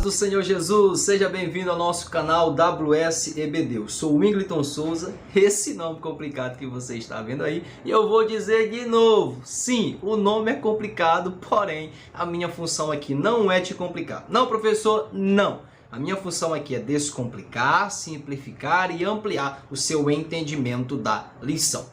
do Senhor Jesus, seja bem-vindo ao nosso canal WSEBD. Eu sou o Wingleton Souza, esse nome complicado que você está vendo aí, e eu vou dizer de novo, sim, o nome é complicado, porém, a minha função aqui não é te complicar. Não, professor, não. A minha função aqui é descomplicar, simplificar e ampliar o seu entendimento da lição.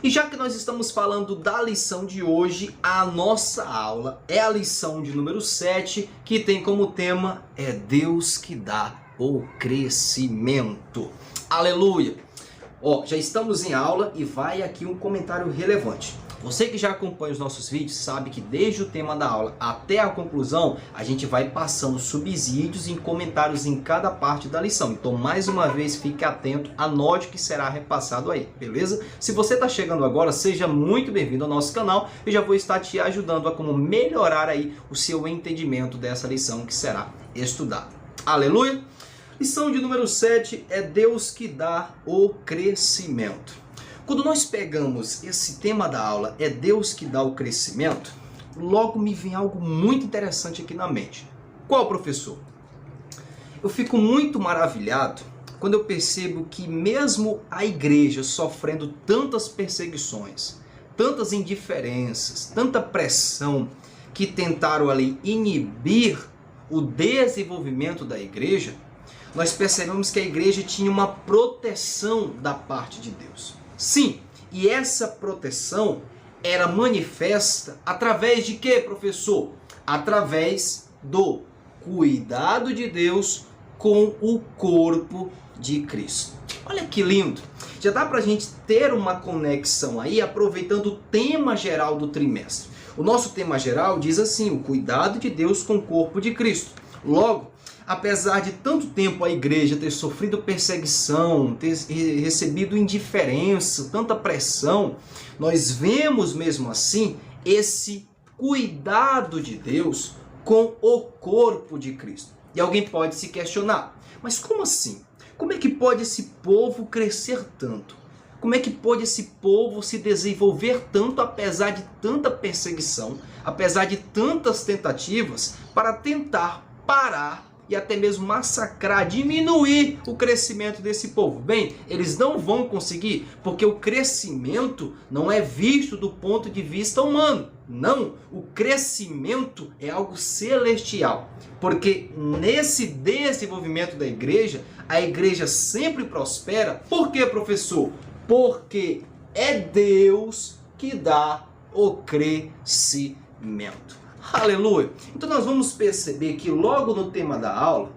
E já que nós estamos falando da lição de hoje, a nossa aula é a lição de número 7, que tem como tema é Deus que dá o crescimento. Aleluia! Já estamos em aula e vai aqui um comentário relevante. Você que já acompanha os nossos vídeos sabe que desde o tema da aula até a conclusão, a gente vai passando subsídios e comentários em cada parte da lição. Então, mais uma vez, fique atento, anote o que será repassado aí, beleza? Se você está chegando agora, seja muito bem-vindo ao nosso canal. Eu já vou estar te ajudando a como melhorar aí o seu entendimento dessa lição que será estudada. Aleluia! Lição de número 7 é Deus que dá o crescimento. Quando nós pegamos esse tema da aula, é Deus que dá o crescimento, logo me vem algo muito interessante aqui na mente. Qual, professor? Eu fico muito maravilhado quando eu percebo que mesmo a igreja sofrendo tantas perseguições, tantas indiferenças, tanta pressão que tentaram ali inibir o desenvolvimento da igreja, nós percebemos que a igreja tinha uma proteção da parte de Deus. Sim, e essa proteção era manifesta através de quê, professor? Através do cuidado de Deus com o corpo de Cristo. Olha que lindo! Já dá pra gente ter uma conexão aí, aproveitando o tema geral do trimestre. O nosso tema geral diz assim, o cuidado de Deus com o corpo de Cristo. Logo, apesar de tanto tempo a igreja ter sofrido perseguição, ter recebido indiferença, tanta pressão, nós vemos mesmo assim esse cuidado de Deus com o corpo de Cristo. E alguém pode se questionar, mas como assim? Como é que pode esse povo crescer tanto? Como é que pode esse povo se desenvolver tanto apesar de tanta perseguição, apesar de tantas tentativas para tentar parar e até mesmo massacrar, diminuir o crescimento desse povo? Bem, eles não vão conseguir, porque o crescimento não é visto do ponto de vista humano. Não, o crescimento é algo celestial. Porque nesse desenvolvimento da igreja, a igreja sempre prospera. Por quê, professor? Porque é Deus que dá o crescimento. Aleluia! Então nós vamos perceber que logo no tema da aula,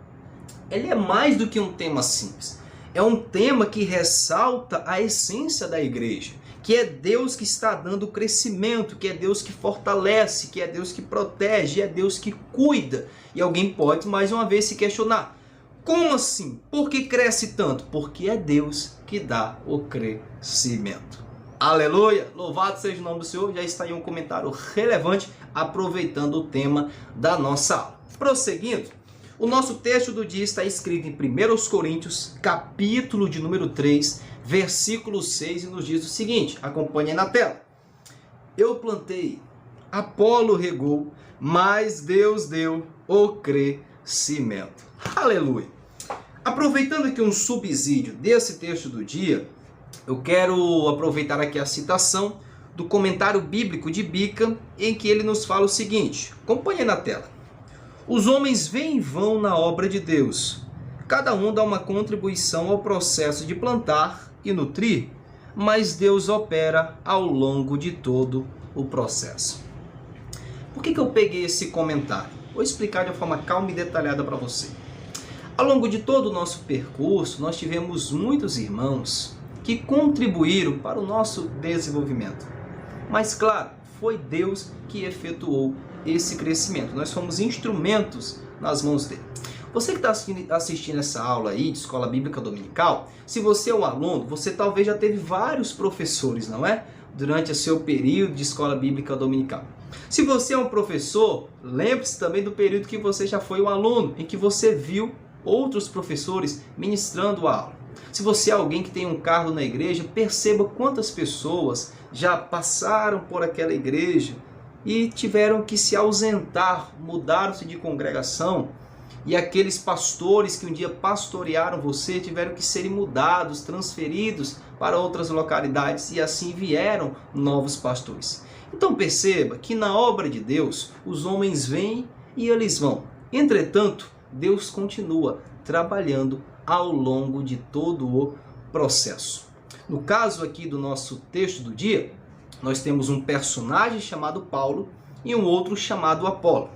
ele é mais do que um tema simples. É um tema que ressalta a essência da igreja, que é Deus que está dando crescimento, que é Deus que fortalece, que é Deus que protege, é Deus que cuida. E alguém pode mais uma vez se questionar, como assim? Por que cresce tanto? Porque é Deus que dá o crescimento. Aleluia! Louvado seja o nome do Senhor. Já está aí um comentário relevante, aproveitando o tema da nossa aula. Prosseguindo, o nosso texto do dia está escrito em 1 Coríntios, capítulo de número 3, versículo 6, e nos diz o seguinte, acompanhe na tela. Eu plantei, Apolo regou, mas Deus deu o crescimento. Aleluia! Aproveitando aqui um subsídio desse texto do dia, eu quero aproveitar aqui a citação do comentário bíblico de Bica, em que ele nos fala o seguinte, acompanhe na tela. Os homens vêm e vão na obra de Deus. Cada um dá uma contribuição ao processo de plantar e nutrir, mas Deus opera ao longo de todo o processo. Por que eu peguei esse comentário? Vou explicar de uma forma calma e detalhada para você. Ao longo de todo o nosso percurso, nós tivemos muitos irmãos que contribuíram para o nosso desenvolvimento. Mas claro, foi Deus que efetuou esse crescimento. Nós fomos instrumentos nas mãos dele. Você que está assistindo essa aula aí de Escola Bíblica Dominical, se você é um aluno, você talvez já teve vários professores, não é? Durante o seu período de Escola Bíblica Dominical. Se você é um professor, lembre-se também do período que você já foi um aluno, em que você viu outros professores ministrando a aula. Se você é alguém que tem um cargo na igreja, perceba quantas pessoas já passaram por aquela igreja e tiveram que se ausentar, mudaram-se de congregação E aqueles pastores que um dia pastorearam você tiveram que serem mudados, transferidos para outras localidades e assim vieram novos pastores. Então perceba que na obra de Deus os homens vêm e eles vão. Entretanto, Deus continua trabalhando ao longo de todo o processo. No caso aqui do nosso texto do dia, nós temos um personagem chamado Paulo e um outro chamado Apolo.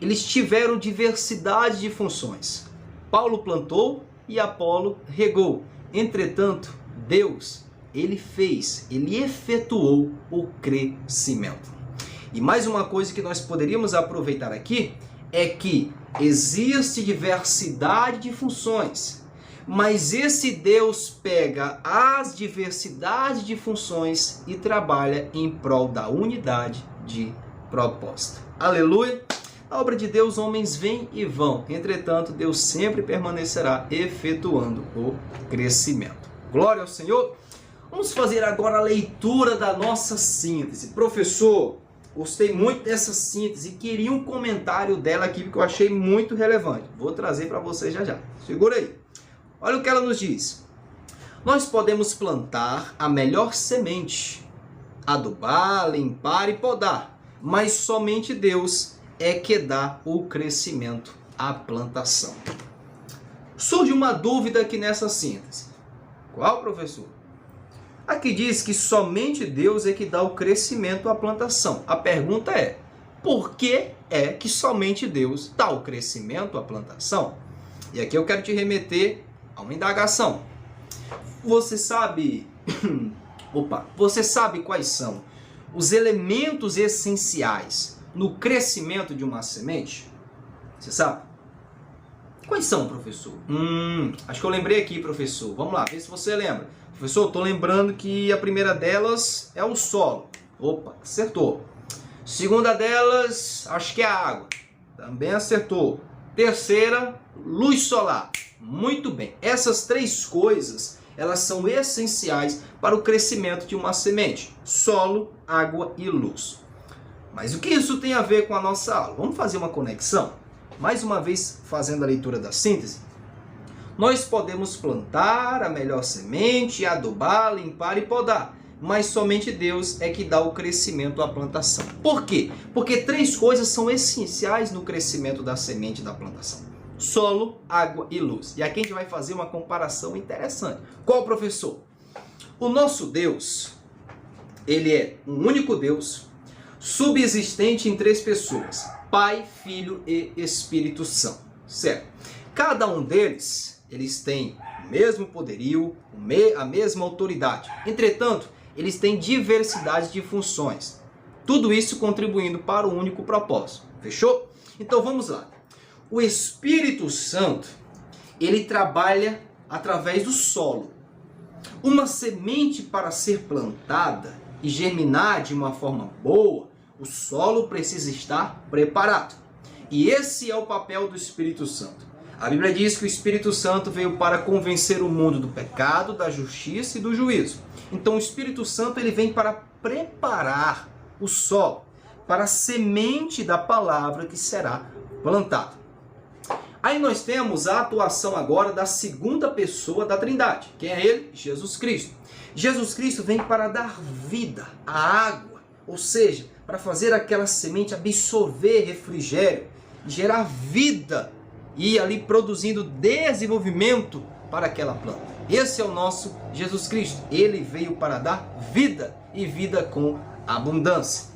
Eles tiveram diversidade de funções. Paulo plantou e Apolo regou. Entretanto, Deus, ele efetuou o crescimento. E mais uma coisa que nós poderíamos aproveitar aqui é que existe diversidade de funções, mas esse Deus pega as diversidades de funções e trabalha em prol da unidade de propósito. Aleluia! A obra de Deus, homens vêm e vão. Entretanto, Deus sempre permanecerá efetuando o crescimento. Glória ao Senhor! Vamos fazer agora a leitura da nossa síntese. Professor, gostei muito dessa síntese e queria um comentário dela aqui, porque eu achei muito relevante. Vou trazer para vocês já já. Segura aí. Olha o que ela nos diz. Nós podemos plantar a melhor semente, adubar, limpar e podar, mas somente Deus é que dá o crescimento à plantação. Surge uma dúvida aqui nessa síntese. Qual, professor? Aqui diz que somente Deus é que dá o crescimento à plantação. A pergunta é, por que é que somente Deus dá o crescimento à plantação? E aqui eu quero te remeter a uma indagação. Você sabe quais são os elementos essenciais no crescimento de uma semente? Você sabe? Quais são, professor? Acho que eu lembrei aqui, professor. Vamos lá, vê se você lembra. Professor, estou lembrando que a primeira delas é o solo. Opa, acertou. Segunda delas, acho que é a água. Também acertou. Terceira, luz solar. Muito bem. Essas três coisas, elas são essenciais para o crescimento de uma semente. Solo, água e luz. Mas o que isso tem a ver com a nossa aula? Vamos fazer uma conexão? Mais uma vez, fazendo a leitura da síntese. Nós podemos plantar a melhor semente, adubar, limpar e podar, mas somente Deus é que dá o crescimento à plantação. Por quê? Porque três coisas são essenciais no crescimento da semente da plantação. Solo, água e luz. E aqui a gente vai fazer uma comparação interessante. Qual, professor? O nosso Deus, ele é um único Deus, subsistente em três pessoas: Pai, Filho e Espírito Santo. Certo? Cada um deles, eles têm o mesmo poderio, a mesma autoridade. Entretanto, eles têm diversidade de funções. Tudo isso contribuindo para o único propósito. Fechou? Então vamos lá. O Espírito Santo, ele trabalha através do solo. Uma semente, para ser plantada e germinar de uma forma boa, o solo precisa estar preparado. E esse é o papel do Espírito Santo. A Bíblia diz que o Espírito Santo veio para convencer o mundo do pecado, da justiça e do juízo. Então o Espírito Santo, ele vem para preparar o solo para a semente da palavra que será plantada. Aí nós temos a atuação agora da segunda pessoa da Trindade. Quem é ele? Jesus Cristo. Jesus Cristo vem para dar vida à água, ou seja, para fazer aquela semente absorver refrigério, gerar vida e ali produzindo desenvolvimento para aquela planta. Esse é o nosso Jesus Cristo. Ele veio para dar vida e vida com abundância.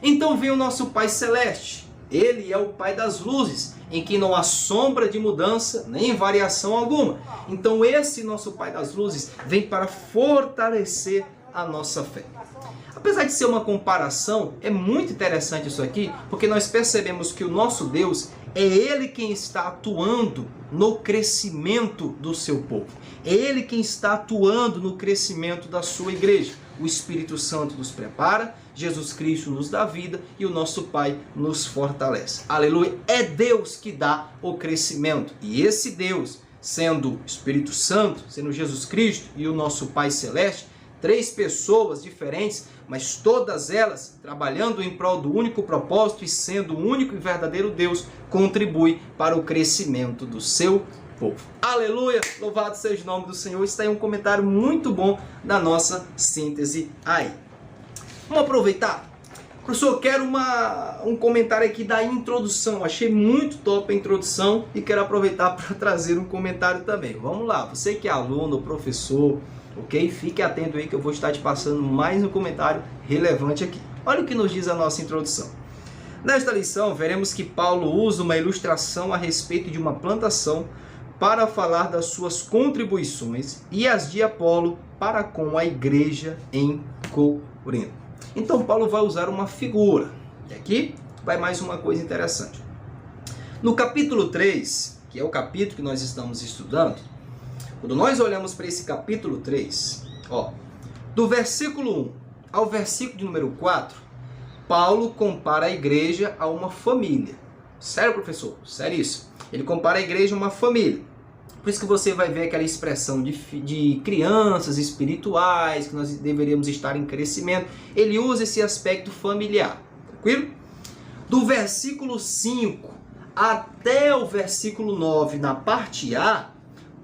Então vem o nosso Pai Celeste. Ele é o Pai das luzes, em que não há sombra de mudança nem variação alguma. Então esse nosso Pai das luzes vem para fortalecer a nossa fé. Apesar de ser uma comparação, é muito interessante isso aqui, porque nós percebemos que o nosso Deus é Ele quem está atuando no crescimento do seu povo. É Ele quem está atuando no crescimento da sua igreja. O Espírito Santo nos prepara, Jesus Cristo nos dá vida e o nosso Pai nos fortalece. Aleluia! É Deus que dá o crescimento. E esse Deus, sendo o Espírito Santo, sendo Jesus Cristo e o nosso Pai Celeste, 3 pessoas diferentes, mas todas elas trabalhando em prol do único propósito e sendo o único e verdadeiro Deus, contribui para o crescimento do seu povo. Aleluia! Louvado seja o nome do Senhor. Está aí um comentário muito bom da nossa síntese aí. Vamos aproveitar? Professor, quero um comentário aqui da introdução. Achei muito top a introdução e quero aproveitar para trazer um comentário também. Vamos lá, você que é aluno, professor, ok? Fique atento aí que eu vou estar te passando mais um comentário relevante aqui. Olha o que nos diz a nossa introdução. Nesta lição, veremos que Paulo usa uma ilustração a respeito de uma plantação para falar das suas contribuições e as de Apolo para com a igreja em Corinto. Então, Paulo vai usar uma figura. E aqui vai mais uma coisa interessante. No capítulo 3, que é o capítulo que nós estamos estudando, quando nós olhamos para esse capítulo 3, do versículo 1 ao versículo de número 4, Paulo compara a igreja a uma família. Sério, professor? Sério isso? Ele compara a igreja a uma família. Por isso que você vai ver aquela expressão de crianças espirituais, que nós deveríamos estar em crescimento. Ele usa esse aspecto familiar. Tranquilo? Do versículo 5 até o versículo 9, na parte A,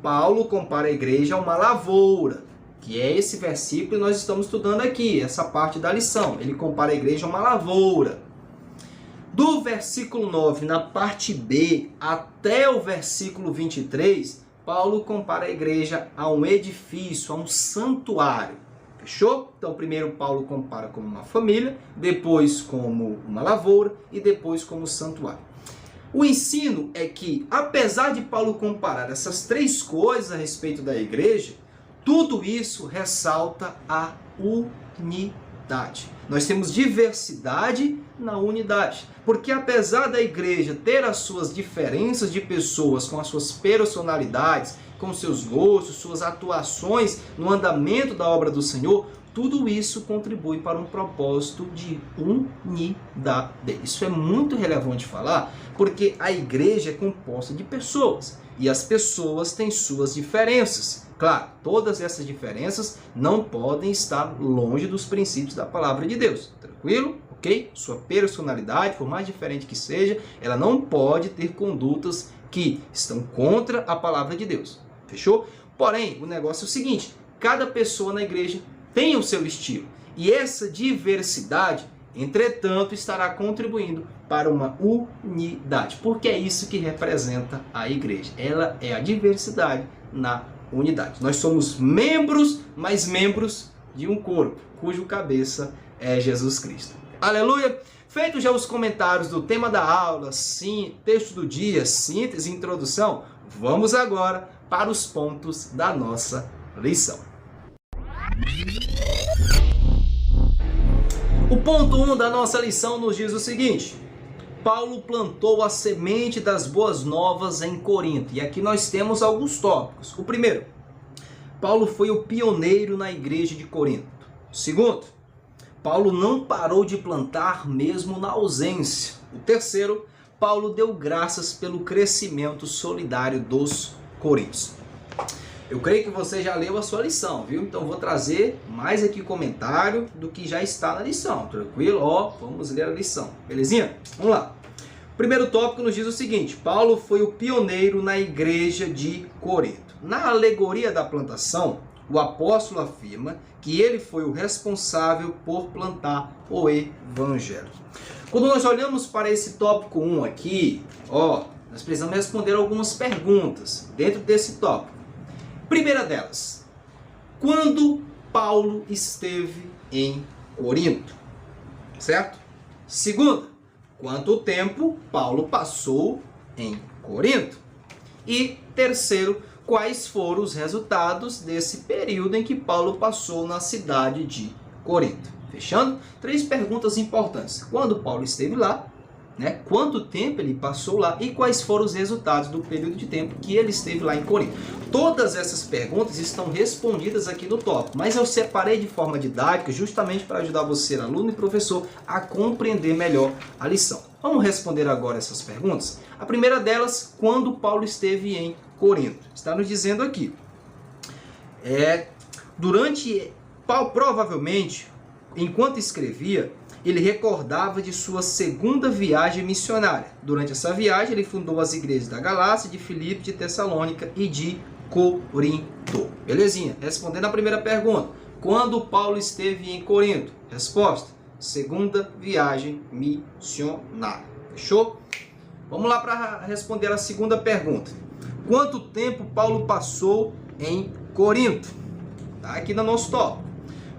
Paulo compara a igreja a uma lavoura, que é esse versículo que nós estamos estudando aqui, essa parte da lição. Ele compara a igreja a uma lavoura. Do versículo 9, na parte B, até o versículo 23, Paulo compara a igreja a um edifício, a um santuário. Fechou? Então, primeiro Paulo compara como uma família, depois como uma lavoura e depois como santuário. O ensino é que, apesar de Paulo comparar essas 3 coisas a respeito da igreja, tudo isso ressalta a unidade. Nós temos diversidade na unidade. Porque apesar da igreja ter as suas diferenças de pessoas, com as suas personalidades, com seus gostos, suas atuações no andamento da obra do Senhor, tudo isso contribui para um propósito de unidade. Isso é muito relevante falar, porque a igreja é composta de pessoas. E as pessoas têm suas diferenças. Claro, todas essas diferenças não podem estar longe dos princípios da palavra de Deus. Tranquilo? Ok? Sua personalidade, por mais diferente que seja, ela não pode ter condutas que estão contra a palavra de Deus. Fechou? Porém, o negócio é o seguinte, cada pessoa na igreja tem o seu estilo. E essa diversidade, entretanto, estará contribuindo para uma unidade. Porque é isso que representa a igreja. Ela é a diversidade na unidade. Nós somos membros, mas membros de um corpo, cujo cabeça é Jesus Cristo. Aleluia! Feitos já os comentários do tema da aula, sim, texto do dia, síntese e introdução, vamos agora para os pontos da nossa lição. O ponto 1 da nossa lição nos diz o seguinte: Paulo plantou a semente das boas novas em Corinto. E aqui nós temos alguns tópicos. O primeiro, Paulo foi o pioneiro na igreja de Corinto. O segundo, Paulo não parou de plantar mesmo na ausência. O terceiro, Paulo deu graças pelo crescimento solidário dos coríntios. Eu creio que você já leu a sua lição, viu? Então vou trazer mais aqui comentário do que já está na lição, tranquilo? Vamos ler a lição, belezinha? Vamos lá. O primeiro tópico nos diz o seguinte: Paulo foi o pioneiro na igreja de Corinto. Na alegoria da plantação, o apóstolo afirma que ele foi o responsável por plantar o evangelho. Quando nós olhamos para esse tópico 1 aqui, nós precisamos responder algumas perguntas dentro desse tópico. Primeira delas, quando Paulo esteve em Corinto? Certo? Segunda, quanto tempo Paulo passou em Corinto? E terceiro, quais foram os resultados desse período em que Paulo passou na cidade de Corinto? Fechando? 3 perguntas importantes. Quando Paulo esteve lá, quanto tempo ele passou lá e quais foram os resultados do período de tempo que ele esteve lá em Corinto? Todas essas perguntas estão respondidas aqui no tópico, mas eu separei de forma didática justamente para ajudar você, aluno e professor, a compreender melhor a lição. Vamos responder agora essas perguntas? A primeira delas, quando Paulo esteve em Corinto? Está nos dizendo aqui. Paulo, provavelmente, enquanto escrevia, ele recordava de sua segunda viagem missionária. Durante essa viagem, ele fundou as igrejas da Galácia, de Filipe, de Tessalônica e de Corinto. Belezinha? Respondendo a primeira pergunta. Quando Paulo esteve em Corinto? Resposta: segunda viagem missionária. Fechou? Vamos lá para responder a segunda pergunta. Quanto tempo Paulo passou em Corinto? Está aqui no nosso tópico.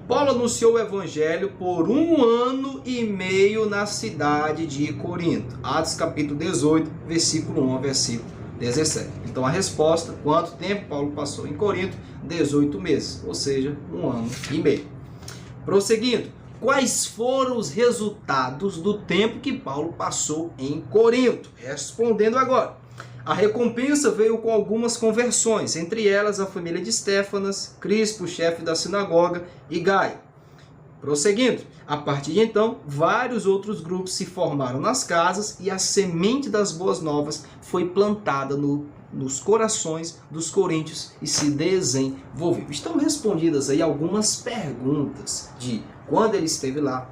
Paulo anunciou o evangelho por 1 ano e meio na cidade de Corinto. Atos capítulo 18, versículo 1 ao versículo 17. Então a resposta, quanto tempo Paulo passou em Corinto? 18 meses, ou seja, 1 ano e meio. Prosseguindo, quais foram os resultados do tempo que Paulo passou em Corinto? Respondendo agora. A recompensa veio com algumas conversões, entre elas a família de Estéfanas, Crispo, chefe da sinagoga, e Gaio. Prosseguindo, a partir de então, vários outros grupos se formaram nas casas e a semente das boas novas foi plantada nos corações dos coríntios e se desenvolveu. Estão respondidas aí algumas perguntas de quando ele esteve lá,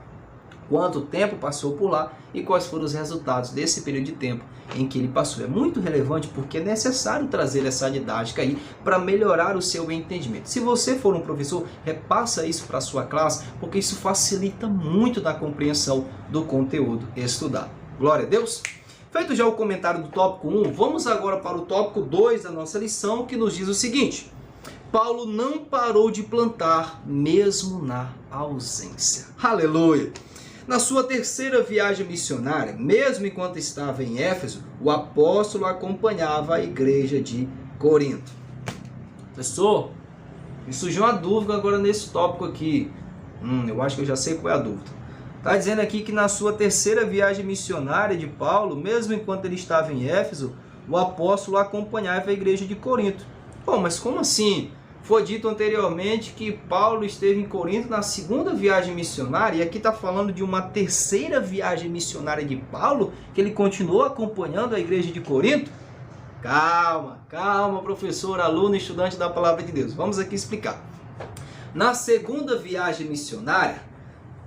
quanto tempo passou por lá e quais foram os resultados desse período de tempo em que ele passou. É muito relevante porque é necessário trazer essa didática aí para melhorar o seu entendimento. Se você for um professor, repassa isso para a sua classe, porque isso facilita muito na compreensão do conteúdo estudado. Glória a Deus! Feito já o comentário do tópico 1, vamos agora para o tópico 2 da nossa lição, que nos diz o seguinte: Paulo não parou de plantar mesmo na ausência. Aleluia! Na sua terceira viagem missionária, mesmo enquanto estava em Éfeso, o apóstolo acompanhava a igreja de Corinto. Professor, me surgiu uma dúvida agora nesse tópico aqui. Eu acho que eu já sei qual é a dúvida. Está dizendo aqui que na sua terceira viagem missionária de Paulo, mesmo enquanto ele estava em Éfeso, o apóstolo acompanhava a igreja de Corinto. Pô, mas como assim? Foi dito anteriormente que Paulo esteve em Corinto na segunda viagem missionária, e aqui está falando de uma terceira viagem missionária de Paulo, que ele continuou acompanhando a igreja de Corinto? Calma, calma, professor, aluno, estudante da Palavra de Deus. Vamos aqui explicar. Na segunda viagem missionária,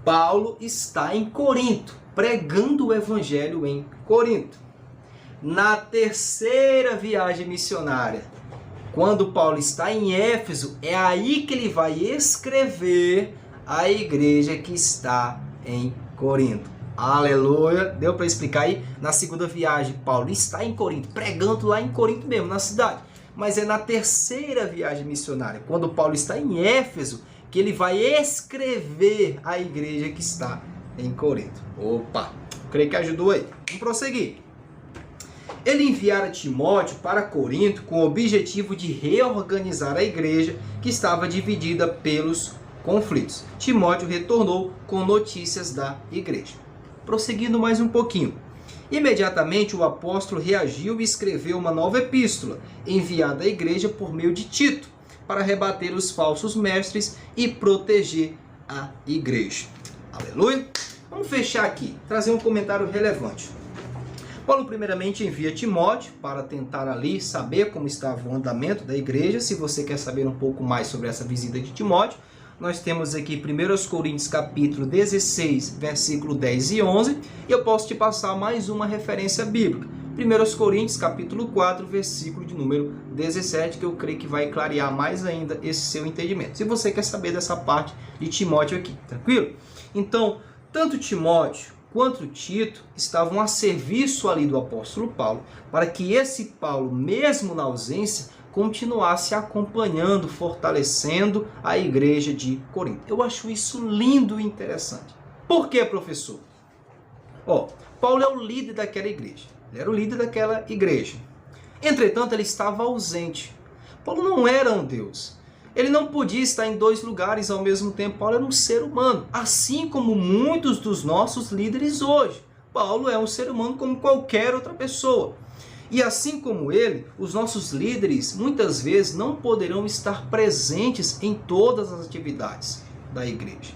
Paulo está em Corinto, pregando o evangelho em Corinto. Na terceira viagem missionária, quando Paulo está em Éfeso, é aí que ele vai escrever a igreja que está em Corinto. Aleluia! Deu para explicar aí? Na segunda viagem, Paulo está em Corinto, pregando lá em Corinto mesmo, na cidade. Mas é na terceira viagem missionária, quando Paulo está em Éfeso, que ele vai escrever a igreja que está em Corinto. Opa! Creio que ajudou aí. Vamos prosseguir. Ele enviara Timóteo para Corinto com o objetivo de reorganizar a igreja que estava dividida pelos conflitos. Timóteo retornou com notícias da igreja. Prosseguindo mais um pouquinho. Imediatamente o apóstolo reagiu e escreveu uma nova epístola, enviada à igreja por meio de Tito, para rebater os falsos mestres e proteger a igreja. Aleluia! Vamos fechar aqui, trazer um comentário relevante. Paulo primeiramente envia Timóteo para tentar ali saber como estava o andamento da igreja. Se você quer saber um pouco mais sobre essa visita de Timóteo, nós temos aqui 1 Coríntios capítulo 16, versículo 10 e 11, e eu posso te passar mais uma referência bíblica. 1 Coríntios capítulo 4, versículo de número 17, que eu creio que vai clarear mais ainda esse seu entendimento. Se você quer saber dessa parte de Timóteo aqui, tranquilo? Então, tanto Timóteo quanto Tito estavam a serviço ali do apóstolo Paulo, para que esse Paulo, mesmo na ausência, continuasse acompanhando, fortalecendo a igreja de Corinto. Eu acho isso lindo e interessante. Por quê, professor? Paulo é o líder daquela igreja. Ele era o líder daquela igreja. Entretanto, ele estava ausente. Paulo não era um Deus. Ele não podia estar em dois lugares ao mesmo tempo. Paulo era um ser humano, assim como muitos dos nossos líderes hoje. Paulo é um ser humano como qualquer outra pessoa. E assim como ele, os nossos líderes muitas vezes não poderão estar presentes em todas as atividades da igreja.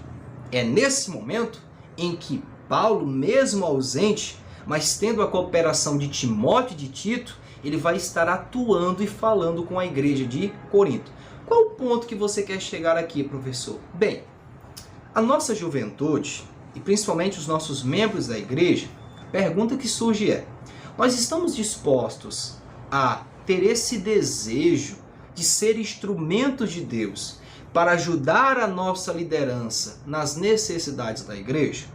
É nesse momento em que Paulo, mesmo ausente, mas tendo a cooperação de Timóteo e de Tito, ele vai estar atuando e falando com a igreja de Corinto. Qual o ponto que você quer chegar aqui, professor? Bem, a nossa juventude, e principalmente os nossos membros da igreja, a pergunta que surge é: nós estamos dispostos a ter esse desejo de ser instrumentos de Deus para ajudar a nossa liderança nas necessidades da igreja?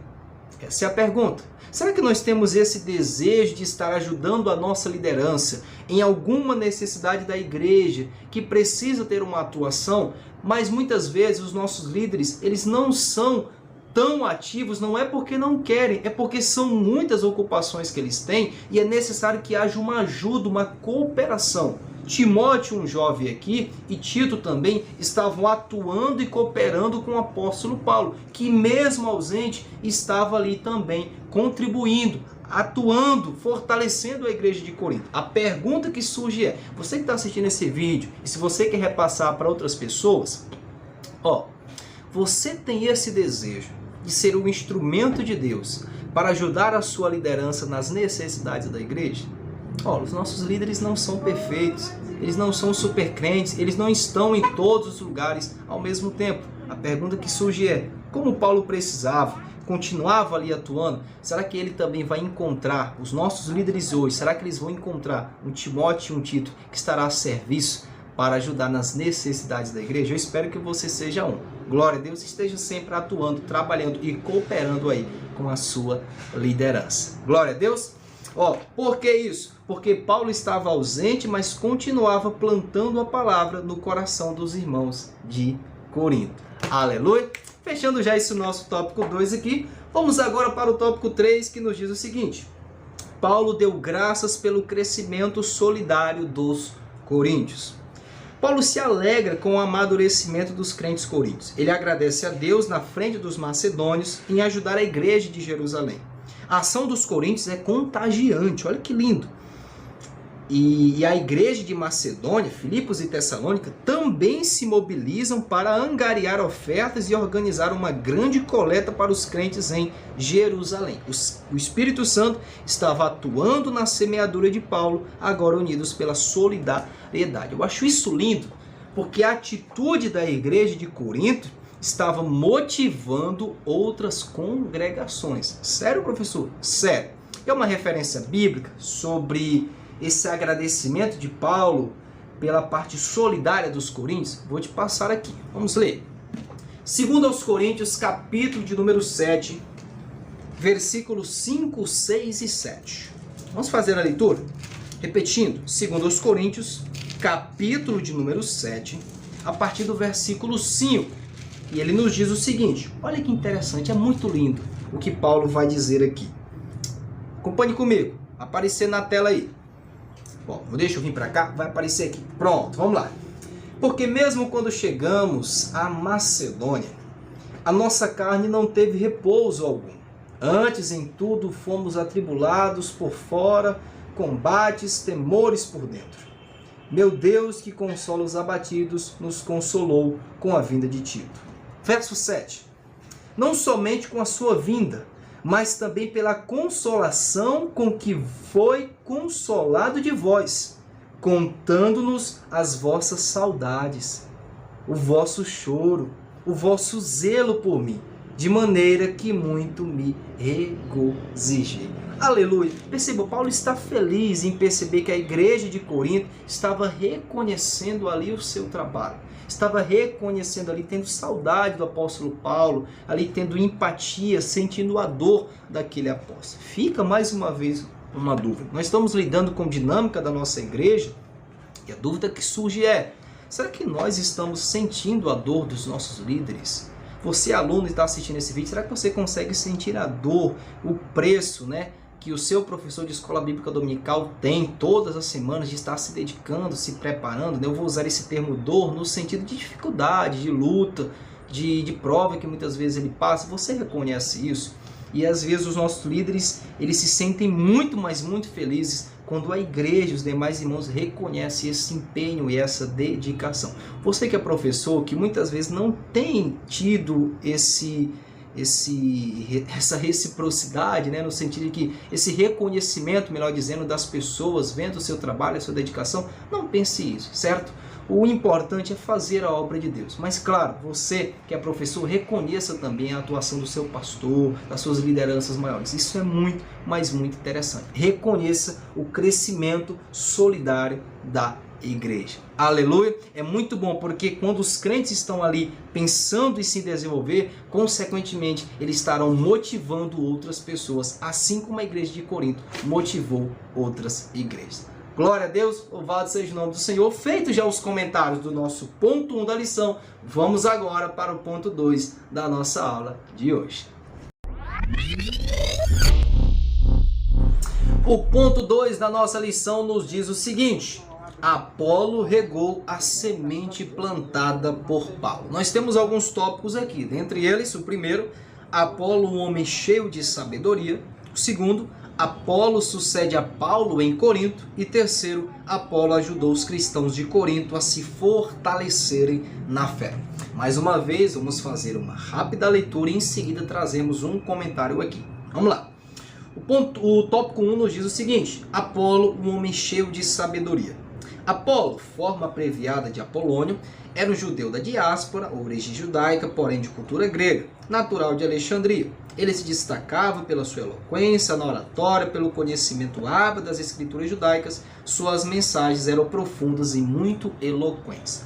Essa é a pergunta. Será que nós temos esse desejo de estar ajudando a nossa liderança em alguma necessidade da igreja que precisa ter uma atuação, mas muitas vezes os nossos líderes, eles não são tão ativos, não é porque não querem, é porque são muitas ocupações que eles têm e é necessário que haja uma ajuda, uma cooperação. Timóteo, um jovem aqui, e Tito também estavam atuando e cooperando com o apóstolo Paulo, que mesmo ausente estava ali também contribuindo, atuando, fortalecendo a igreja de Corinto. A pergunta que surge é: você que está assistindo esse vídeo, e se você quer repassar para outras pessoas, você tem esse desejo de ser um instrumento de Deus para ajudar a sua liderança nas necessidades da igreja? Os nossos líderes não são perfeitos, eles não são super crentes, eles não estão em todos os lugares ao mesmo tempo. A pergunta que surge é: como Paulo precisava, continuava ali atuando, será que ele também vai encontrar, os nossos líderes hoje, será que eles vão encontrar um Timóteo e um Tito que estará a serviço para ajudar nas necessidades da igreja? Eu espero que você seja um. Glória a Deus, esteja sempre atuando, trabalhando e cooperando aí com a sua liderança. Glória a Deus. Por que isso? Porque Paulo estava ausente, mas continuava plantando a palavra no coração dos irmãos de Corinto. Aleluia! Fechando já esse nosso tópico 2 aqui, vamos agora para o tópico 3, que nos diz o seguinte: Paulo deu graças pelo crescimento solidário dos coríntios. Paulo se alegra com o amadurecimento dos crentes coríntios. Ele agradece a Deus na frente dos macedônios em ajudar a igreja de Jerusalém. A ação dos coríntios é contagiante, olha que lindo. E a igreja de Macedônia, Filipos e Tessalônica também se mobilizam para angariar ofertas e organizar uma grande coleta para os crentes em Jerusalém. O Espírito Santo estava atuando na semeadura de Paulo, agora unidos pela solidariedade. Eu acho isso lindo, porque a atitude da igreja de Corinto estava motivando outras congregações. Sério, professor? Sério. É uma referência bíblica sobre esse agradecimento de Paulo pela parte solidária dos coríntios? Vou te passar aqui. Vamos ler. 2 aos Coríntios, capítulo de número 7, versículos 5, 6 e 7. Vamos fazer a leitura? Repetindo, 2 aos Coríntios, capítulo de número 7, a partir do versículo 5. E ele nos diz o seguinte, olha que interessante, é muito lindo o que Paulo vai dizer aqui. Acompanhe comigo, aparecer na tela aí. Bom, deixa eu vir para cá, vai aparecer aqui. Pronto, vamos lá. Porque mesmo quando chegamos à Macedônia, a nossa carne não teve repouso algum. Antes, em tudo, fomos atribulados por fora, combates, temores por dentro. Meu Deus, que consola os abatidos, nos consolou com a vinda de Tito. Verso 7. Não somente com a sua vinda, mas também pela consolação com que foi consolado de vós, contando-nos as vossas saudades, o vosso choro, o vosso zelo por mim, de maneira que muito me regozijei. Aleluia! Perceba, Paulo está feliz em perceber que a igreja de Corinto estava reconhecendo ali o seu trabalho. Estava reconhecendo ali, tendo saudade do apóstolo Paulo, ali tendo empatia, sentindo a dor daquele apóstolo. Fica mais uma vez uma dúvida. Nós estamos lidando com a dinâmica da nossa igreja e a dúvida que surge é: será que nós estamos sentindo a dor dos nossos líderes? Você, aluno, está assistindo esse vídeo, será que você consegue sentir a dor, o preço, que o seu professor de escola bíblica dominical tem todas as semanas de estar se dedicando, se preparando? Eu vou usar esse termo dor no sentido de dificuldade, de luta, de prova que muitas vezes ele passa. Você reconhece isso? E às vezes os nossos líderes, eles se sentem muito, mas muito felizes quando a igreja, os demais irmãos reconhecem esse empenho e essa dedicação. Você que é professor, que muitas vezes não tem tido essa reciprocidade, no sentido de que esse reconhecimento, melhor dizendo, das pessoas vendo o seu trabalho, a sua dedicação, não pense isso, certo? O importante é fazer a obra de Deus. Mas claro, você que é professor, reconheça também a atuação do seu pastor, das suas lideranças maiores. Isso é muito, mas muito interessante. Reconheça o crescimento solidário da igreja. Aleluia! É muito bom, porque quando os crentes estão ali pensando em se desenvolver, consequentemente eles estarão motivando outras pessoas, assim como a igreja de Corinto motivou outras igrejas. Glória a Deus, louvado seja o nome do Senhor. Feitos já os comentários do nosso ponto 1 da lição, vamos agora para o ponto 2 da nossa aula de hoje. O ponto 2 da nossa lição nos diz o seguinte: Apolo regou a semente plantada por Paulo. Nós temos alguns tópicos aqui, dentre eles o primeiro, Apolo, um homem cheio de sabedoria. O segundo, Apolo sucede a Paulo em Corinto. E terceiro, Apolo ajudou os cristãos de Corinto a se fortalecerem na fé. Mais uma vez, vamos fazer uma rápida leitura e em seguida trazemos um comentário aqui. Vamos lá. O tópico 1 nos diz o seguinte: Apolo, um homem cheio de sabedoria. Apolo, forma abreviada de Apolônio, era um judeu da diáspora, origem judaica, porém de cultura grega, natural de Alexandria. Ele se destacava pela sua eloquência na oratória, pelo conhecimento hábil das escrituras judaicas. Suas mensagens eram profundas e muito eloquentes.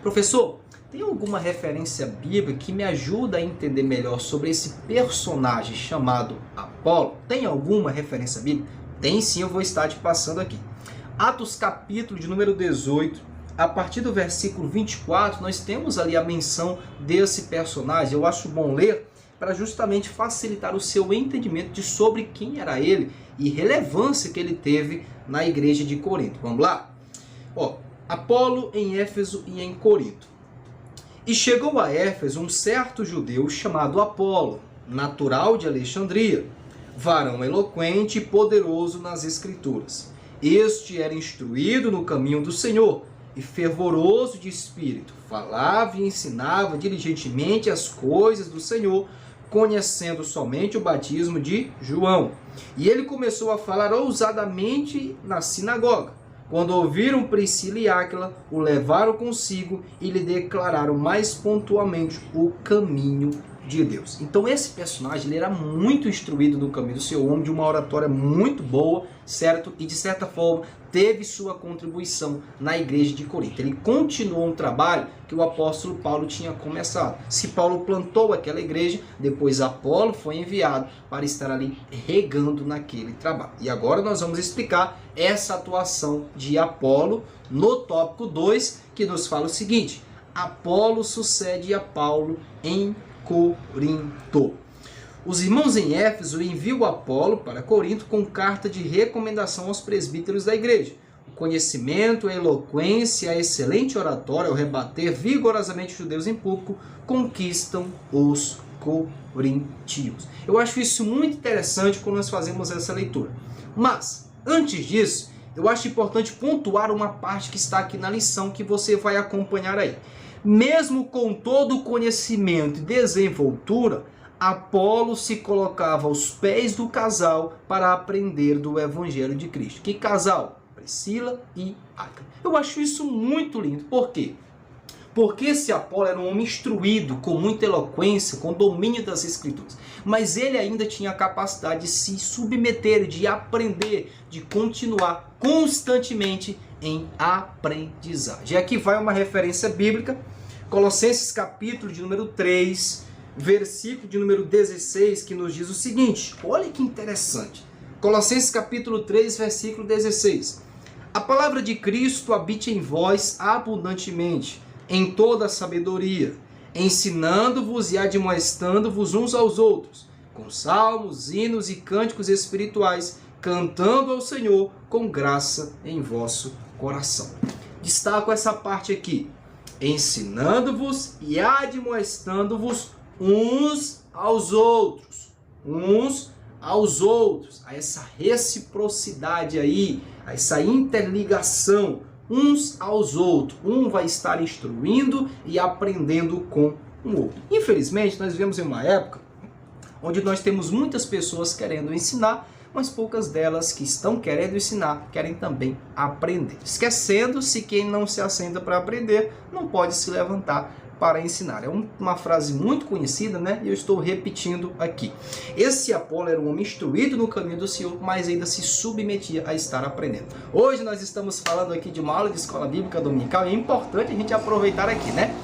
Professor, tem alguma referência bíblica que me ajuda a entender melhor sobre esse personagem chamado Apolo? Tem alguma referência bíblica? Tem sim, eu vou estar te passando aqui. Atos capítulo de número 18, a partir do versículo 24, nós temos ali a menção desse personagem. Eu acho bom ler para justamente facilitar o seu entendimento de sobre quem era ele e relevância que ele teve na igreja de Corinto. Vamos lá? Apolo em Éfeso e em Corinto. E chegou a Éfeso um certo judeu chamado Apolo, natural de Alexandria, varão eloquente e poderoso nas escrituras. Este era instruído no caminho do Senhor e fervoroso de espírito. Falava e ensinava diligentemente as coisas do Senhor, conhecendo somente o batismo de João. E ele começou a falar ousadamente na sinagoga. Quando ouviram Priscila e Áquila, o levaram consigo e lhe declararam mais pontualmente o caminho de Deus. Então esse personagem ele era muito instruído no caminho do seu homem, de uma oratória muito boa, certo? E de certa forma teve sua contribuição na igreja de Corinto. Ele continuou um trabalho que o apóstolo Paulo tinha começado. Se Paulo plantou aquela igreja, depois Apolo foi enviado para estar ali regando naquele trabalho. E agora nós vamos explicar essa atuação de Apolo no tópico 2, que nos fala o seguinte: Apolo sucede a Paulo em Corinto. Os irmãos em Éfeso enviam Apolo para Corinto com carta de recomendação aos presbíteros da igreja. O conhecimento, a eloquência, a excelente oratória, ao rebater vigorosamente os judeus em público, conquistam os coríntios. Eu acho isso muito interessante quando nós fazemos essa leitura. Mas, antes disso, eu acho importante pontuar uma parte que está aqui na lição que você vai acompanhar aí. Mesmo com todo o conhecimento e desenvoltura, Apolo se colocava aos pés do casal para aprender do Evangelho de Cristo. Que casal? Priscila e Áquila. Eu acho isso muito lindo. Por quê? Porque esse Apolo era um homem instruído, com muita eloquência, com domínio das Escrituras. Mas ele ainda tinha a capacidade de se submeter, de aprender, de continuar constantemente em aprendizagem. E aqui vai uma referência bíblica, Colossenses capítulo de número 3, versículo de número 16, que nos diz o seguinte. Olha que interessante. Colossenses capítulo 3, versículo 16. A palavra de Cristo habite em vós abundantemente, em toda a sabedoria, ensinando-vos e admoestando-vos uns aos outros, com salmos, hinos e cânticos espirituais, cantando ao Senhor com graça em vosso coração. Destaco essa parte aqui. Ensinando-vos e admoestando-vos uns aos outros. Uns aos outros. A essa reciprocidade aí, a essa interligação uns aos outros. Um vai estar instruindo e aprendendo com o outro. Infelizmente, nós vivemos em uma época onde nós temos muitas pessoas querendo ensinar, mas poucas delas que estão querendo ensinar, querem também aprender. Esquecendo-se que quem não se assenta para aprender, não pode se levantar para ensinar. É uma frase muito conhecida, né? E eu estou repetindo aqui. Esse Apolo era um homem instruído no caminho do Senhor, mas ainda se submetia a estar aprendendo. Hoje nós estamos falando aqui de uma aula de escola bíblica dominical e é importante a gente aproveitar aqui, né?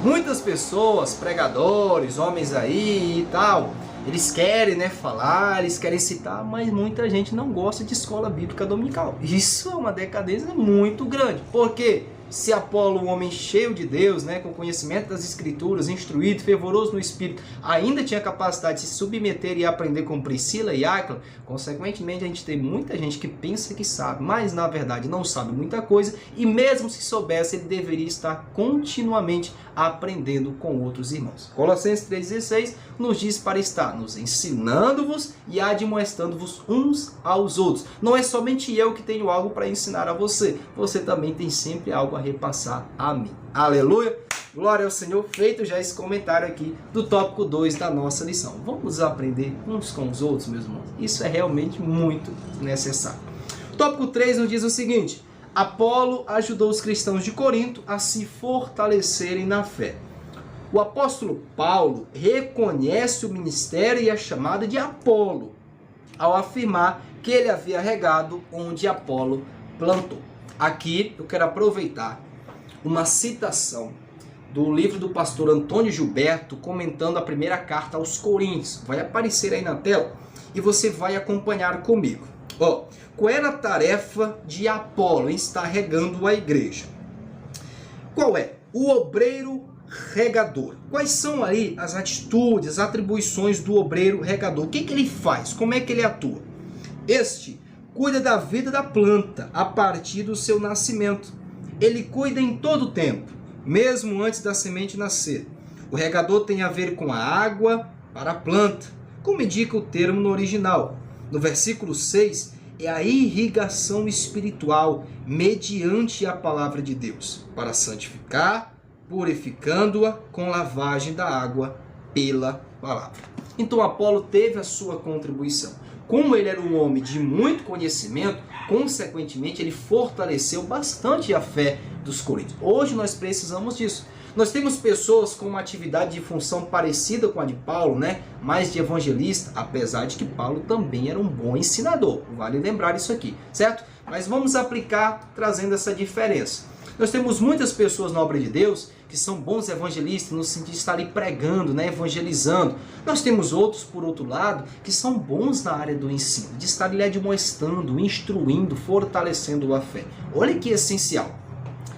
Muitas pessoas, pregadores, homens aí e tal, eles querem, né, falar, eles querem citar, mas muita gente não gosta de escola bíblica dominical. Isso é uma decadência muito grande. Por quê? Se Apolo, um homem cheio de Deus, né, com conhecimento das Escrituras, instruído, fervoroso no Espírito, ainda tinha capacidade de se submeter e aprender com Priscila e Áquila, consequentemente a gente tem muita gente que pensa que sabe, mas na verdade não sabe muita coisa, e mesmo se soubesse, ele deveria estar continuamente aprendendo com outros irmãos. Colossenses 3,16 nos diz para estar nos ensinando-vos e admoestando-vos uns aos outros. Não é somente eu que tenho algo para ensinar a você, você também tem sempre algo a repassar a mim. Aleluia! Glória ao Senhor. Feito já esse comentário aqui do tópico 2 da nossa lição. Vamos aprender uns com os outros, meus irmãos. Isso é realmente muito necessário. O tópico 3 nos diz o seguinte: Apolo ajudou os cristãos de Corinto a se fortalecerem na fé. O apóstolo Paulo reconhece o ministério e a chamada de Apolo, ao afirmar que ele havia regado onde Apolo plantou. Aqui eu quero aproveitar uma citação do livro do pastor Antônio Gilberto, comentando a primeira carta aos Coríntios. Vai aparecer aí na tela e você vai acompanhar comigo. Qual era a tarefa de Apolo em estar regando a igreja? Qual é? O obreiro regador. Quais são aí as atitudes, as atribuições do obreiro regador? O que ele faz? Como é que ele atua? Este cuida da vida da planta a partir do seu nascimento. Ele cuida em todo o tempo, mesmo antes da semente nascer. O regador tem a ver com a água para a planta, como indica o termo no original. No versículo 6, é a irrigação espiritual mediante a palavra de Deus, para santificar, purificando-a com lavagem da água pela palavra. Então Apolo teve a sua contribuição. Como ele era um homem de muito conhecimento, consequentemente ele fortaleceu bastante a fé dos coríntios. Hoje nós precisamos disso. Nós temos pessoas com uma atividade de função parecida com a de Paulo, né? Mais de evangelista, apesar de que Paulo também era um bom ensinador. Vale lembrar isso aqui, certo? Mas vamos aplicar trazendo essa diferença. Nós temos muitas pessoas na obra de Deus que são bons evangelistas no sentido de estar ali pregando, né, evangelizando. Nós temos outros, por outro lado, que são bons na área do ensino, de estar ali admoestando, instruindo, fortalecendo a fé. Olha que essencial.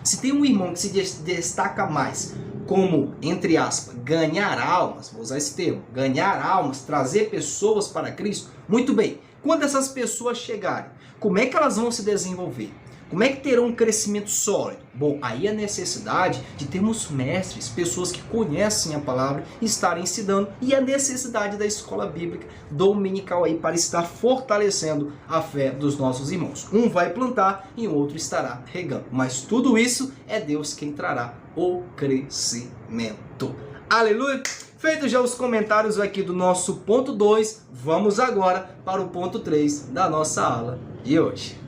Se tem um irmão que se destaca mais como, entre aspas, ganhar almas, vou usar esse termo, ganhar almas, trazer pessoas para Cristo, muito bem. Quando essas pessoas chegarem, como é que elas vão se desenvolver? Como é que terão um crescimento sólido? Bom, aí a necessidade de termos mestres, pessoas que conhecem a palavra, estarem ensinando, e a necessidade da escola bíblica dominical aí para estar fortalecendo a fé dos nossos irmãos. Um vai plantar e o outro estará regando. Mas tudo isso é Deus quem trará o crescimento. Aleluia! Feito já os comentários aqui do nosso ponto 2, vamos agora para o ponto 3 da nossa aula de hoje.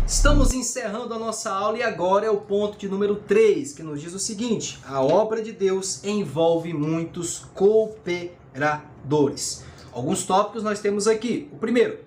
Estamos encerrando a nossa aula e agora é o ponto de número 3, que nos diz o seguinte: a obra de Deus envolve muitos cooperadores. Alguns tópicos nós temos aqui. O primeiro,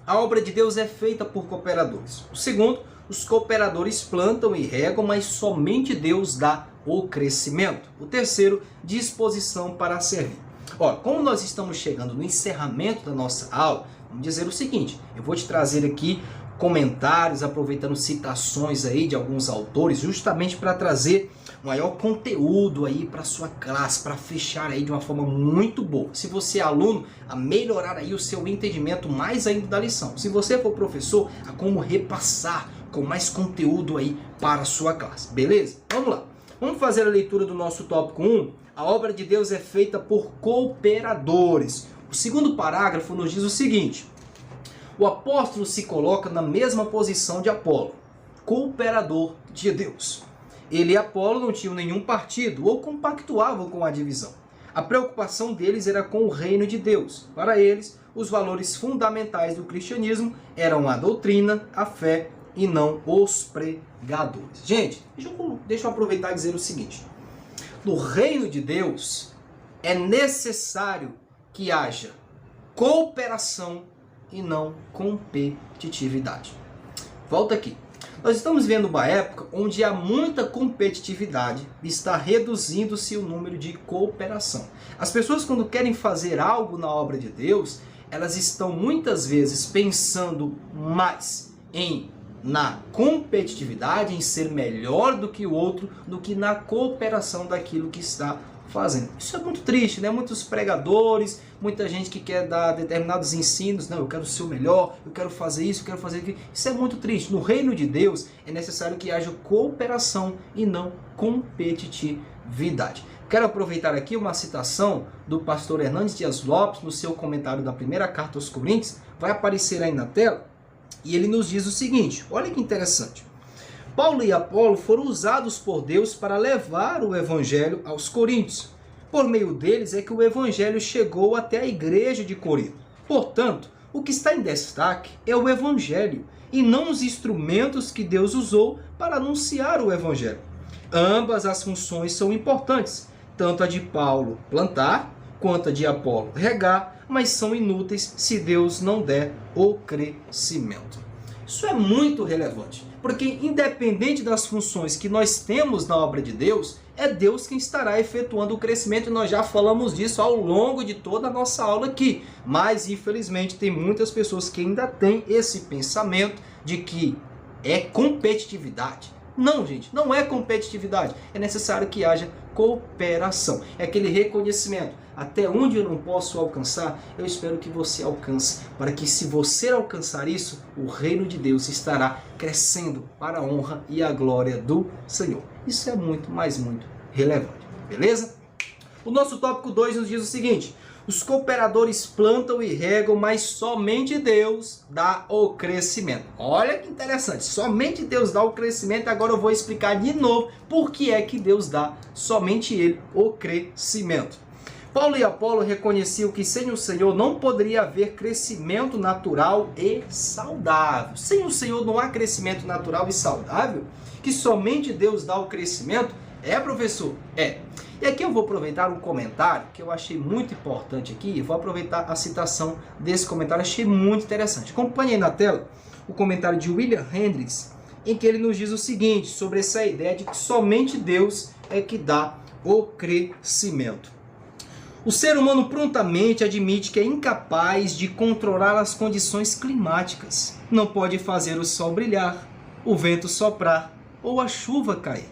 a obra de Deus é feita por cooperadores. O segundo, os cooperadores plantam e regam, mas somente Deus dá o crescimento. O terceiro, disposição para servir. Ora, como nós estamos chegando no encerramento da nossa aula, vamos dizer o seguinte: eu vou te trazer aqui comentários, aproveitando citações aí de alguns autores, justamente para trazer maior conteúdo aí para sua classe, para fechar aí de uma forma muito boa. Se você é aluno, a melhorar aí o seu entendimento mais ainda da lição. Se você for professor, a como repassar com mais conteúdo aí para a sua classe. Beleza? Vamos lá. Vamos fazer a leitura do nosso tópico 1. A obra de Deus é feita por cooperadores. O segundo parágrafo nos diz o seguinte: o apóstolo se coloca na mesma posição de Apolo, cooperador de Deus. Ele e Apolo não tinham nenhum partido ou compactuavam com a divisão. A preocupação deles era com o reino de Deus. Para eles, os valores fundamentais do cristianismo eram a doutrina, a fé e não os pregadores. Gente, deixa eu aproveitar e dizer o seguinte. No reino de Deus, é necessário que haja cooperação e não competitividade. Volta aqui. Nós estamos vendo uma época onde há muita competitividade e está reduzindo-se o número de cooperação. As pessoas, quando querem fazer algo na obra de Deus, elas estão muitas vezes pensando mais na competitividade, em ser melhor do que o outro, do que na cooperação daquilo que está fazendo. Isso é muito triste, né? Muitos pregadores, muita gente que quer dar determinados ensinos, não, eu quero ser o melhor, eu quero fazer isso, eu quero fazer aquilo. Isso é muito triste. No reino de Deus é necessário que haja cooperação e não competitividade. Quero aproveitar aqui uma citação do pastor Hernandes Dias Lopes no seu comentário da primeira carta aos Coríntios, vai aparecer aí na tela, e ele nos diz o seguinte, olha que interessante. Paulo e Apolo foram usados por Deus para levar o evangelho aos coríntios. Por meio deles é que o evangelho chegou até a igreja de Corinto. Portanto, o que está em destaque é o evangelho e não os instrumentos que Deus usou para anunciar o evangelho. Ambas as funções são importantes, tanto a de Paulo plantar quanto a de Apolo regar, mas são inúteis se Deus não der o crescimento. Isso é muito relevante, porque independente das funções que nós temos na obra de Deus, é Deus quem estará efetuando o crescimento, e nós já falamos disso ao longo de toda a nossa aula aqui. Mas, infelizmente, tem muitas pessoas que ainda têm esse pensamento de que é competitividade. Não, gente, não é competitividade. É necessário que haja cooperação. É aquele reconhecimento. Até onde eu não posso alcançar, eu espero que você alcance. Para que, se você alcançar isso, o reino de Deus estará crescendo para a honra e a glória do Senhor. Isso é muito, mas muito relevante. Beleza? O nosso tópico 2 nos diz o seguinte. Os cooperadores plantam e regam, mas somente Deus dá o crescimento. Olha que interessante, somente Deus dá o crescimento. Agora eu vou explicar de novo por que é que Deus dá somente Ele o crescimento. Paulo e Apolo reconheciam que sem o Senhor não poderia haver crescimento natural e saudável. Sem o Senhor não há crescimento natural e saudável? Que somente Deus dá o crescimento? É, professor? É. E aqui eu vou aproveitar um comentário que eu achei muito importante aqui. Eu vou aproveitar a citação desse comentário, achei muito interessante. Acompanhe aí na tela o comentário de William Hendricks, em que ele nos diz o seguinte, sobre essa ideia de que somente Deus é que dá o crescimento. O ser humano prontamente admite que é incapaz de controlar as condições climáticas. Não pode fazer o sol brilhar, o vento soprar ou a chuva cair.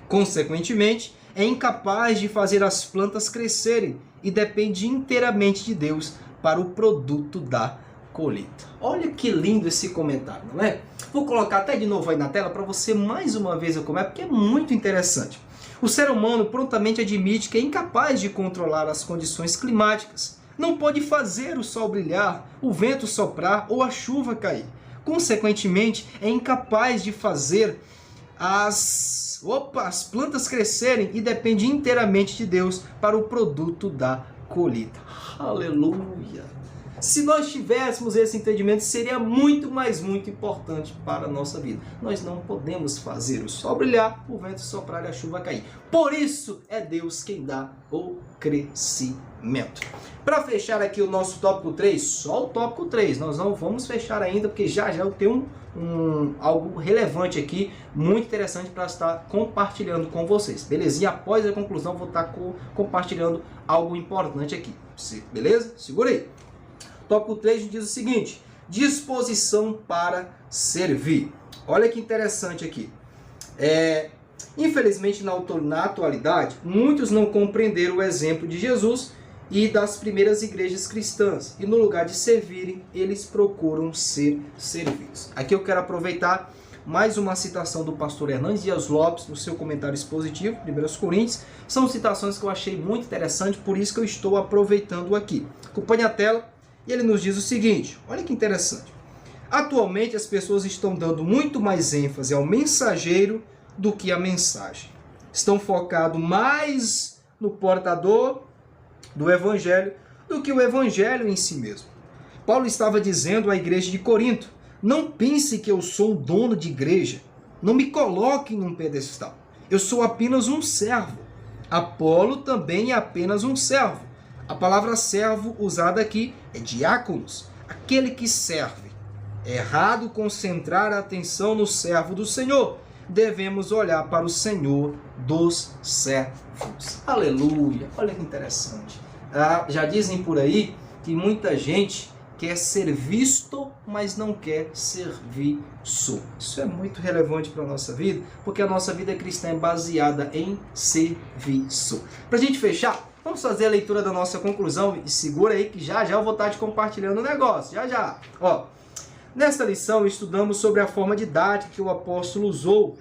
Consequentemente, é incapaz de fazer as plantas crescerem e depende inteiramente de Deus para o produto da colheita. Olha que lindo esse comentário, não é? Vou colocar até de novo aí na tela para você mais uma vez acompanhar, porque é muito interessante. O ser humano prontamente admite que é incapaz de controlar as condições climáticas. Não pode fazer o sol brilhar, o vento soprar ou a chuva cair. Consequentemente, é incapaz de fazer as plantas crescerem e depende inteiramente de Deus para o produto da colheita. Aleluia! Se nós tivéssemos esse entendimento, seria muito, mas muito importante para a nossa vida. Nós não podemos fazer o sol brilhar, o vento soprar e a chuva cair. Por isso, é Deus quem dá o crescimento. Para fechar aqui o nosso tópico 3, só o tópico 3, nós não vamos fechar ainda, porque já eu tenho algo relevante aqui, muito interessante para estar compartilhando com vocês. Belezinha? Após a conclusão, vou estar compartilhando algo importante aqui. Beleza? Segura aí. Tópico 3 diz o seguinte, disposição para servir. Olha que interessante aqui. Infelizmente, na atualidade, muitos não compreenderam o exemplo de Jesus e das primeiras igrejas cristãs. E no lugar de servirem, eles procuram ser servidos. Aqui eu quero aproveitar mais uma citação do pastor Hernandes Dias Lopes, no seu comentário expositivo, 1 Coríntios. São citações que eu achei muito interessantes, por isso que eu estou aproveitando aqui. Acompanhe a tela. E ele nos diz o seguinte, olha que interessante. Atualmente as pessoas estão dando muito mais ênfase ao mensageiro do que à mensagem. Estão focados mais no portador do Evangelho do que o Evangelho em si mesmo. Paulo estava dizendo à igreja de Corinto: não pense que eu sou um dono de igreja, não me coloque em um pedestal. Eu sou apenas um servo. Apolo também é apenas um servo. A palavra servo usada aqui é diáconos, aquele que serve. É errado concentrar a atenção no servo do Senhor. Devemos olhar para o Senhor dos servos. Aleluia! Olha que interessante. Já dizem por aí que muita gente quer ser visto, mas não quer ser visto. Isso é muito relevante para a nossa vida, porque a nossa vida cristã é baseada em serviço. Para a gente fechar, vamos fazer a leitura da nossa conclusão e segura aí que já eu vou estar te compartilhando o negócio, já. Ó, nesta lição estudamos sobre a forma didática que o apóstolo usou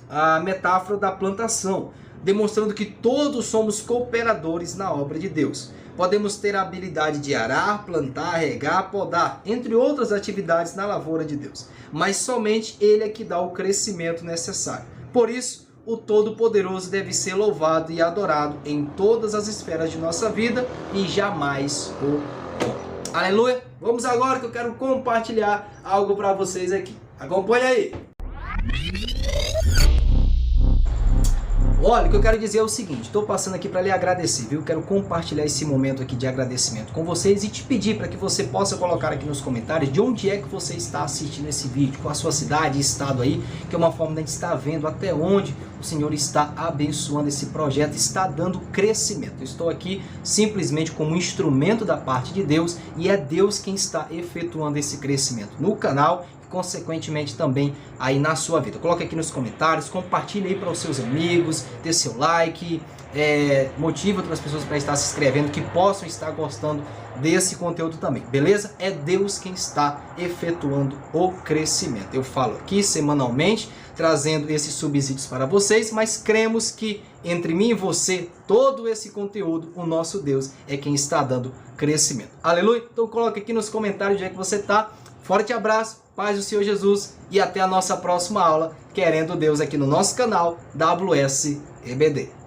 a metáfora da plantação, demonstrando que todos somos cooperadores na obra de Deus. Podemos ter a habilidade de arar, plantar, regar, podar, entre outras atividades na lavoura de Deus. Mas somente Ele é que dá o crescimento necessário. Por isso, o Todo-Poderoso deve ser louvado e adorado em todas as esferas de nossa vida e jamais o homem. Aleluia! Vamos agora que eu quero compartilhar algo para vocês aqui. Acompanha aí! Olha, o que eu quero dizer é o seguinte, estou passando aqui para lhe agradecer, viu? Quero compartilhar esse momento aqui de agradecimento com vocês e te pedir para que você possa colocar aqui nos comentários de onde é que você está assistindo esse vídeo, qual a sua cidade e estado aí, que é uma forma de a gente estar vendo até onde o Senhor está abençoando esse projeto, está dando crescimento. Eu estou aqui simplesmente como instrumento da parte de Deus e é Deus quem está efetuando esse crescimento no canal, consequentemente também aí na sua vida. Coloque aqui nos comentários, compartilhe aí para os seus amigos, dê seu like, motive outras pessoas para estar se inscrevendo, que possam estar gostando desse conteúdo também, beleza? É Deus quem está efetuando o crescimento. Eu falo aqui semanalmente, trazendo esses subsídios para vocês, mas cremos que entre mim e você, todo esse conteúdo, o nosso Deus é quem está dando crescimento. Aleluia? Então coloque aqui nos comentários onde é que você está. Forte abraço, paz do Senhor Jesus e até a nossa próxima aula, querendo Deus aqui no nosso canal WS EBD.